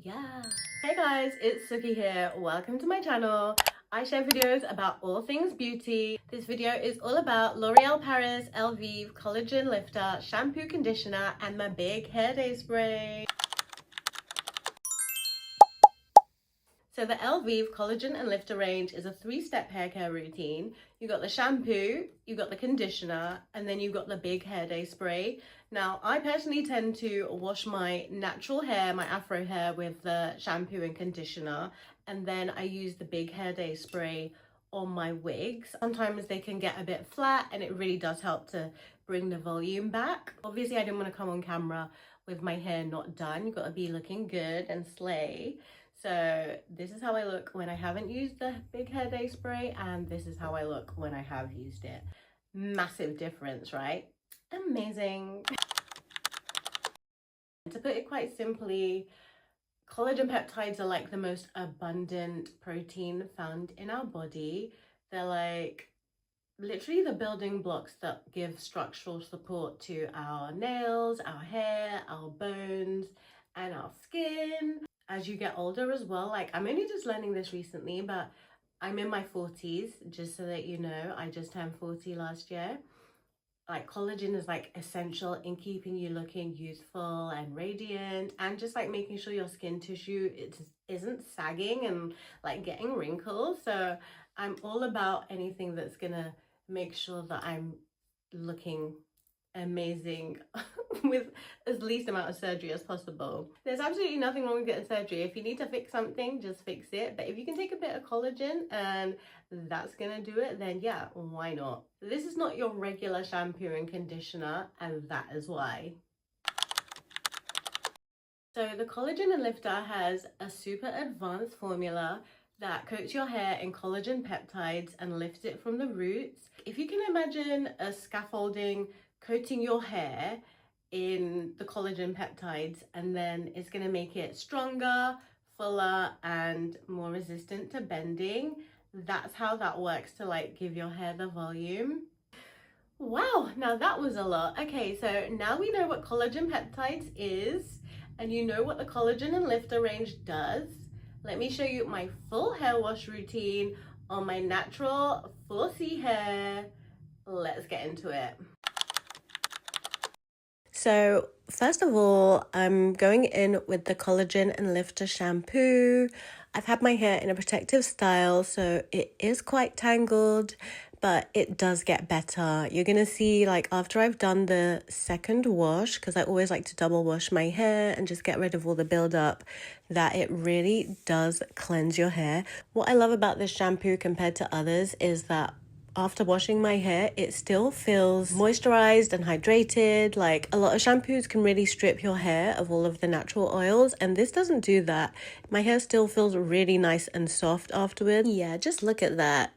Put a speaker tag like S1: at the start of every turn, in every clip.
S1: Yeah. Hey guys, it's Suki here. Welcome to my channel. I share videos about all things beauty. This video is all about L'Oreal Paris Elvive Collagen Lifter Shampoo Conditioner and my big hair day spray. So the Elvive Collagen and Lifter range is a 3-step hair care routine. You got the shampoo, you got the conditioner, and then you got the big hair day spray. Now, I personally tend to wash my natural hair, my afro hair, with the shampoo and conditioner, and then I use the big hair day spray on my wigs. Sometimes they can get a bit flat and it really does help to bring the volume back. Obviously, I didn't want to come on camera with my hair not done. You've got to be looking good and slay. So this is how I look when I haven't used the big hair day spray, and this is how I look when I have used it. Massive difference, right? Amazing. To put it quite simply, collagen peptides are like the most abundant protein found in our body. They're like literally the building blocks that give structural support to our nails, our hair, our bones, and our skin. As you get older as well, like I'm only just learning this recently, but I'm in my 40s, just so that you know. I just turned 40 last year. Like collagen is like essential in keeping you looking youthful and radiant, and just like making sure your skin tissue isn't sagging and like getting wrinkles. So I'm all about anything that's gonna make sure that I'm looking amazing with as least amount of surgery as possible. There's absolutely nothing wrong with getting surgery. If you need to fix something, just fix it. But if you can take a bit of collagen and that's gonna do it, then yeah, why not? This is not your regular shampoo and conditioner, and that is why. So the collagen and lifter has a super advanced formula that coats your hair in collagen peptides and lifts it from the roots. If you can imagine a scaffolding coating your hair in the collagen peptides, and then it's going to make it stronger, fuller, and more resistant to bending. That's how that works to like give your hair the volume. Wow, now that was a lot. Okay, so now we know what collagen peptides is, and you know what the collagen and lifter range does. Let me show you my full hair wash routine on my natural 4C hair. Let's get into it. So first of all, I'm going in with the Collagen and Lifter shampoo. I've had my hair in a protective style, so it is quite tangled, but it does get better. You're going to see, like, after I've done the second wash, because I always like to double wash my hair and just get rid of all the buildup, that it really does cleanse your hair. What I love about this shampoo compared to others is that after washing my hair, it still feels moisturized and hydrated. Like a lot of shampoos can really strip your hair of all of the natural oils, and this doesn't do that. My hair still feels really nice and soft afterwards. Yeah, just look at that.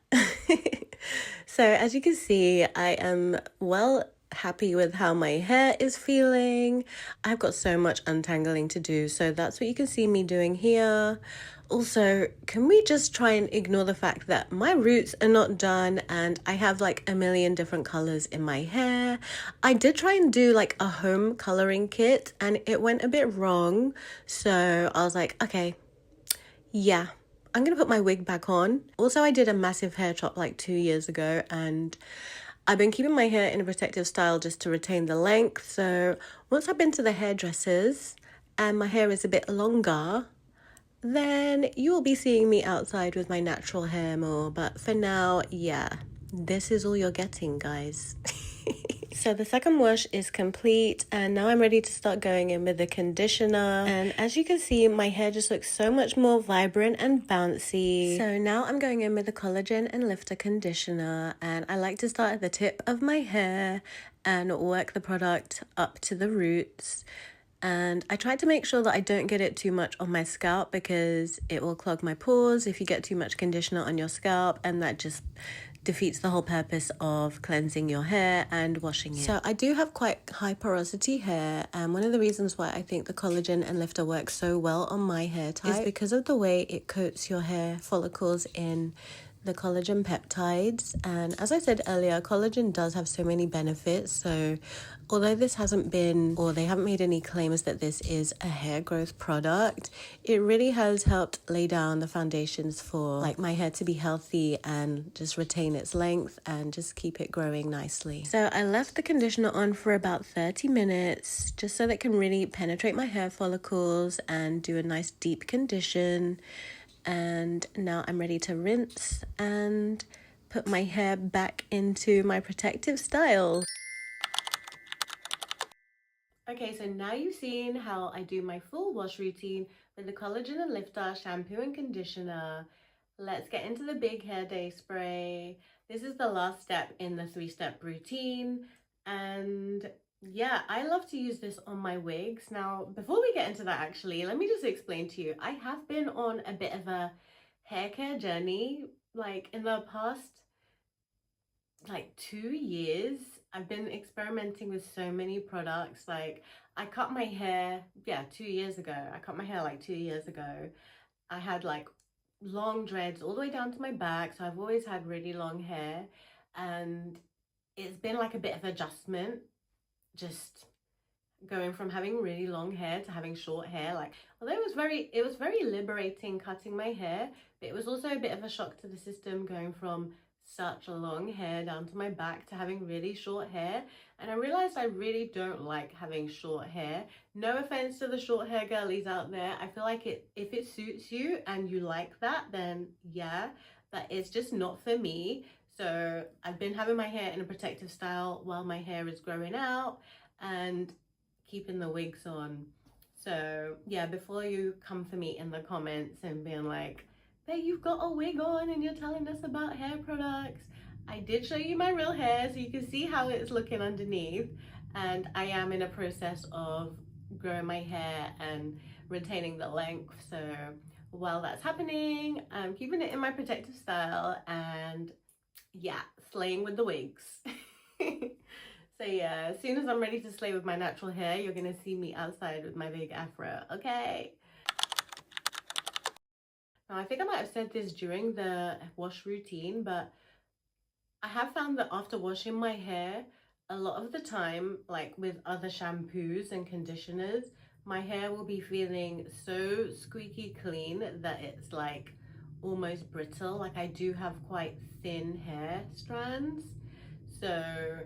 S1: So as you can see, I am well happy with how my hair is feeling. I've got so much untangling to do, so that's what you can see me doing here. Also, can we just try and ignore the fact that my roots are not done and I have like a million different colors in my hair? I did try and do like a home coloring kit and it went a bit wrong. So I was like, okay, yeah, I'm gonna put my wig back on. Also, I did a massive hair chop like 2 years ago, and I've been keeping my hair in a protective style just to retain the length. So once I've been to the hairdressers and my hair is a bit longer, then you will be seeing me outside with my natural hair more. But for now, yeah, this is all you're getting, guys. So the second wash is complete, and now I'm ready to start going in with the conditioner. And as you can see, my hair just looks so much more vibrant and bouncy. So now I'm going in with the Collagen and Lifter conditioner, and I like to start at the tip of my hair and work the product up to the roots. And I try to make sure that I don't get it too much on my scalp, because it will clog my pores if you get too much conditioner on your scalp, and that just defeats the whole purpose of cleansing your hair and washing it. So I do have quite high porosity hair, and one of the reasons why I think the Collagen and Lifter works so well on my hair type is because of the way it coats your hair follicles in the collagen peptides. And as I said earlier, collagen does have so many benefits. So although this hasn't been, or they haven't made any claims that this is a hair growth product, it really has helped lay down the foundations for like my hair to be healthy and just retain its length and just keep it growing nicely. So I left the conditioner on for about 30 minutes just so that it can really penetrate my hair follicles and do a nice deep condition. And now I'm ready to rinse and put my hair back into my protective style. Okay, so now you've seen how I do my full wash routine with the Collagen and Lifter shampoo and conditioner. Let's get into the big hair day spray. This is the last step in the 3-step routine. And yeah, I love to use this on my wigs. Now, before we get into that, actually, let me just explain to you. I have been on a bit of a hair care journey. Like in the past, like 2 years, I've been experimenting with so many products. Like I cut my hair, 2 years ago. I cut my hair like 2 years ago. I had like long dreads all the way down to my back. So I've always had really long hair, and it's been like a bit of adjustment, just going from having really long hair to having short hair. Like although it was very liberating cutting my hair, but it was also a bit of a shock to the system going from such a long hair down to my back to having really short hair. And I realized I really don't like having short hair. No offense to the short hair girlies out there. I feel like if it suits you and you like that, then yeah, but it's just not for me. So I've been having my hair in a protective style while my hair is growing out and keeping the wigs on. So yeah, before you come for me in the comments and being like, "Babe, you've got a wig on and you're telling us about hair products," I did show you my real hair so you can see how it's looking underneath. And I am in a process of growing my hair and retaining the length. So while that's happening, I'm keeping it in my protective style and yeah, slaying with the wigs. So yeah, as soon as I'm ready to slay with my natural hair, you're gonna see me outside with my big afro, okay? Now, I think I might have said this during the wash routine, but I have found that after washing my hair, a lot of the time, like with other shampoos and conditioners, my hair will be feeling so squeaky clean that it's like almost brittle. Like I do have quite thin hair strands. So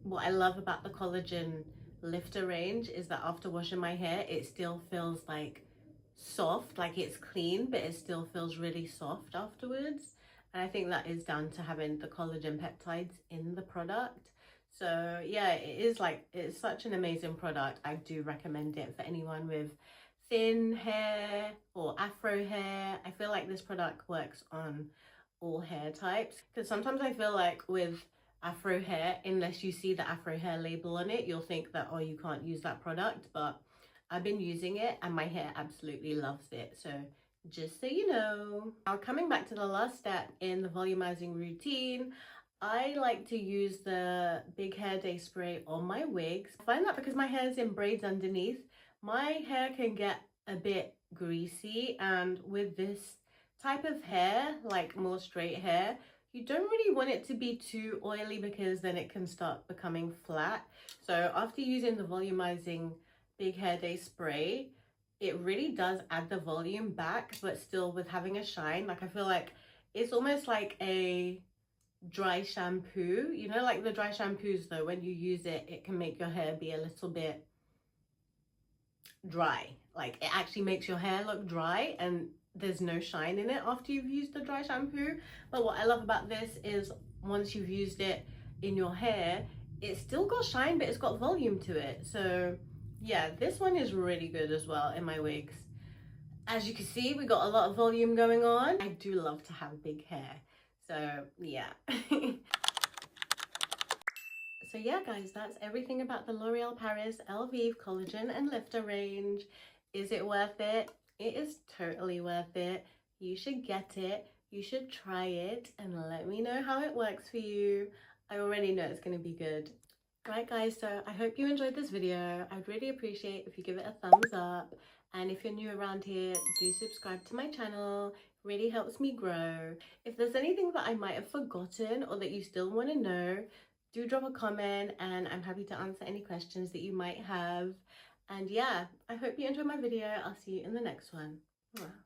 S1: what I love about the collagen lifter range is that after washing my hair, it still feels like soft, like it's clean, but it still feels really soft afterwards. And I think that is down to having the collagen peptides in the product. So yeah, it's such an amazing product. I do recommend it for anyone with thin hair or afro hair. I feel like this product works on all hair types, because sometimes I feel like with afro hair, unless you see the afro hair label on it, you'll think that, oh, you can't use that product. But I've been using it and my hair absolutely loves it. So just so you know. Now, coming back to the last step in the volumizing routine, I like to use the big hair day spray on my wigs. I find that because my hair is in braids underneath, my hair can get a bit greasy, and with this type of hair, like more straight hair, you don't really want it to be too oily because then it can start becoming flat. So after using the volumizing big hair day spray, it really does add the volume back, but still with having a shine. Like I feel like it's almost like a dry shampoo, you know, like the dry shampoos though, when you use it, it can make your hair be a little bit dry. Like it actually makes your hair look dry and there's no shine in it after you've used the dry shampoo. But what I love about this is once you've used it in your hair, it's still got shine, but it's got volume to it. So yeah, this one is really good as well in my wigs. As you can see, we got a lot of volume going on. I do love to have big hair. So yeah. So yeah, guys, that's everything about the L'Oreal Paris Elvive Collagen and Lifter range. Is it worth it? It is totally worth it. You should get it. You should try it and let me know how it works for you. I already know it's going to be good. Right, guys, so I hope you enjoyed this video. I'd really appreciate if you give it a thumbs up. And if you're new around here, do subscribe to my channel. It really helps me grow. If there's anything that I might have forgotten or that you still want to know, do drop a comment and I'm happy to answer any questions that you might have. And yeah, I hope you enjoyed my video. I'll see you in the next one. Mwah.